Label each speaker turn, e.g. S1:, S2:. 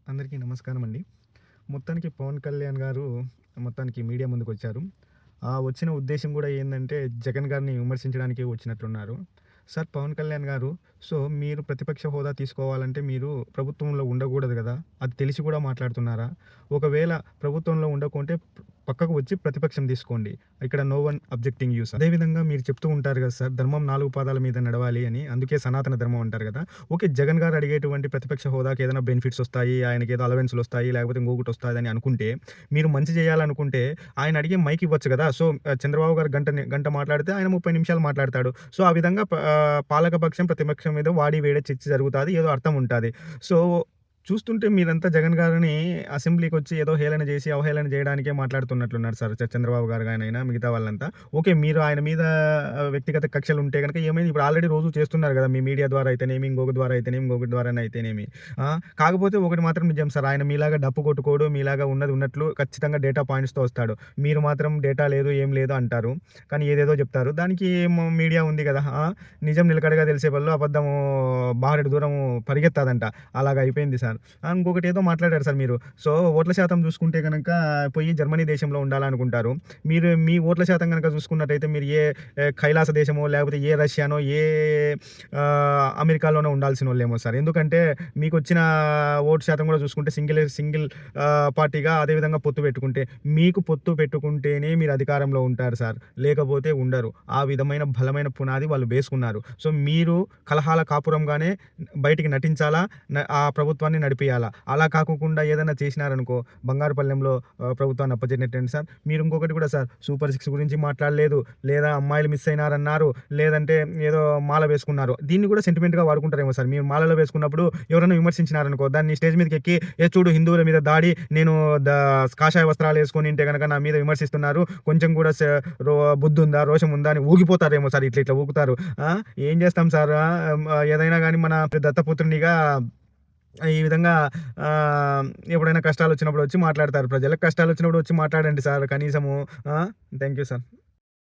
S1: అందరికీ నమస్కారం అండి. మొత్తానికి పవన్ కళ్యాణ్ గారు మొత్తానికి మీడియా ముందుకొచ్చారు. వచ్చిన ఉద్దేశ్యం గూడా ఏందంటే, జగన్ గారిని విమర్శించడానికే వచ్చినట్లున్నారు. సార్ పవన్ కళ్యాణ్ గారు, సో మీరు ప్రతిపక్ష హోదా తీసుకోవాలంటే మీరు ప్రభుత్వంలో ఉండకూడదు గదా! అది తెలిసి కూడా మాట్లాడుతున్నారా? ఒకవేళ ప్రభుత్వంలో ఉండకుంటే పక్కకు వచ్చి ప్రతిపక్షం తీసుకోండి. ఇక్కడ no one objecting you sir. అదేవిధంగా మీరు చెప్తూ ఉంటారు గదా సార్, ధర్మం 4 పాదాల మీద నడవాలి అని. అందుకే సనాతన ధర్మం అంటారు గదా! ఓకే. జగన్ గారు అడిగేటువంటి ప్రతిపక్ష హోదాకి ఏదైనా బెనిఫిట్స్ వస్తాయి, ఆయనకేదో అలవెన్స్‌లొస్తాయి, లేకపోతే ఇంకొకటొస్తాదని అనుకుంటే, మీరు మంచి చేయాలనుకుంటే ఆయన అడిగే మైక్ ఇవ్వచ్చు గదా! సో, చంద్రబాబు గారు గంట మాట్లాడితే ఆయన 30 నిమిషాలు మాట్లాడతాడు. సో, ఆ విధంగా పాలకపక్షం, ప్రతిపక్షం మీద వాడి వేడే చర్చ జరుగుతాది. ఏదో అర్థం ఉంటాది. సో, చూస్తుంటే మీరంతా జగన్ గారిని అసెంబ్లీకొచ్చి ఏదో హేళన చేసి, అవహేళన చేయడానికే మాట్లాడుతున్నట్లున్నారు సార్. చంద్రబాబు గారు గానైనా మిగతా వాళ్ళంతా. ఓకే. మీరు ఆయన మీద వ్యక్తిగత కక్షలుంటే గనక ఏమైంది, ఇప్పుడు ఆల్రెడీ రోజు చేస్తున్నారు గదా! మీ మీడియా ద్వారా అయితేనేమి, ఇంకొకటి ద్వారానైతేనేమి. కాకపోతే ఒకటి మాత్రం నిజం సార్. ఆయన మీలాగా డప్పు కొట్టుకోడు. మీలాగా ఉన్నది ఉన్నట్లు ఖచ్చితంగా డేటా పాయింట్స్‌తో వస్తాడు. మీరు మాత్రం డేటా లేదు, ఏం లేదు అంటారు. కానీ ఏదేదో చెప్తారు. దానికి మీడియా ఉంది గదా! నిజం నిలకడగా తెలిసే బదులు అబద్ధము బారెడు దూరం పరిగెత్తాదంట. అలాగ అయిపోయింది సార్. ఇంకొకటి ఏదో మాట్లాడారు సార్ మీరు. సో, ఓట్ల శాతం చూసుకుంటే గనక పోయి జర్మనీ దేశంలో ఉండాలనుకుంటారు. మీరు మీ ఓట్ల శాతం గనక చూసుకున్నట్టయితే మీరు కైలాస దేశమో, లేకపోతే ఏ రష్యానో, అమెరికాలోనో ఉండాల్సినోళ్ళేమో సార్. ఎందుకంటే మీకొచ్చిన ఓటు శాతం కూడా చూసుకుంటే సింగిల్ పార్టీగా అదేవిధంగా పొత్తు పెట్టుకుంటే, మీకు పొత్తు పెట్టుకుంటేనే మీరు అధికారంలో ఉంటారు సార్. లేకపోతే ఉండరు. ఆ విధమైన బలమైన పునాది వాళ్ళు వేసుకున్నారు. సో, మీరు కలహాల కాపురంగానే బయటికి నటించాలా, ఆ ప్రభుత్వాన్ని నడిపియాలా. అలా కాకోకుండా ఏదైనా చేసినారనుకో, బంగారుపల్లెంలో ప్రభుత్వాన్ని అప్పజెప్పినట్టేంటి సార్. మీరు ఇంకొకటి కూడా సార్, సూపర్ 6 గురించి మాట్లాడలేదు, లేదా అమ్మాయిలు మిస్ అయినారన్నారు, లేదంటే ఏదో మాల వేసుకున్నారు. దీన్ని కూడా సెంటిమెంట్‌గా వాడుకుంటారేమో సార్. మీరు మాలలో వేసుకున్నప్పుడు ఎవరైనా విమర్శించినారనుకో, దాన్ని స్టేజ్ మీదకెక్కి, "ఏ చూడు హిందువుల మీద దాడి, నేను కాషాయ వస్త్రాలు వేసుకొనింటే గనక నా మీద విమర్శిస్తున్నారు. కొంచెం కూడా బుద్ధుందా, రోషం ఉందా" అని ఊగిపోతారేమో సార్. ఇట్లా ఊగుతారు. ఏం చేస్తాం సార్. ఏదైనా గాని మన దత్తపుత్రునిగా ఈ విధంగా ఎప్పుడైనా కష్టాలొచ్చినప్పుడు వచ్చి మాట్లాడతారు. ప్రజలకు కష్టాలొచ్చినప్పుడు వచ్చి మాట్లాడండి సార్ కనీసము. Thank you sir.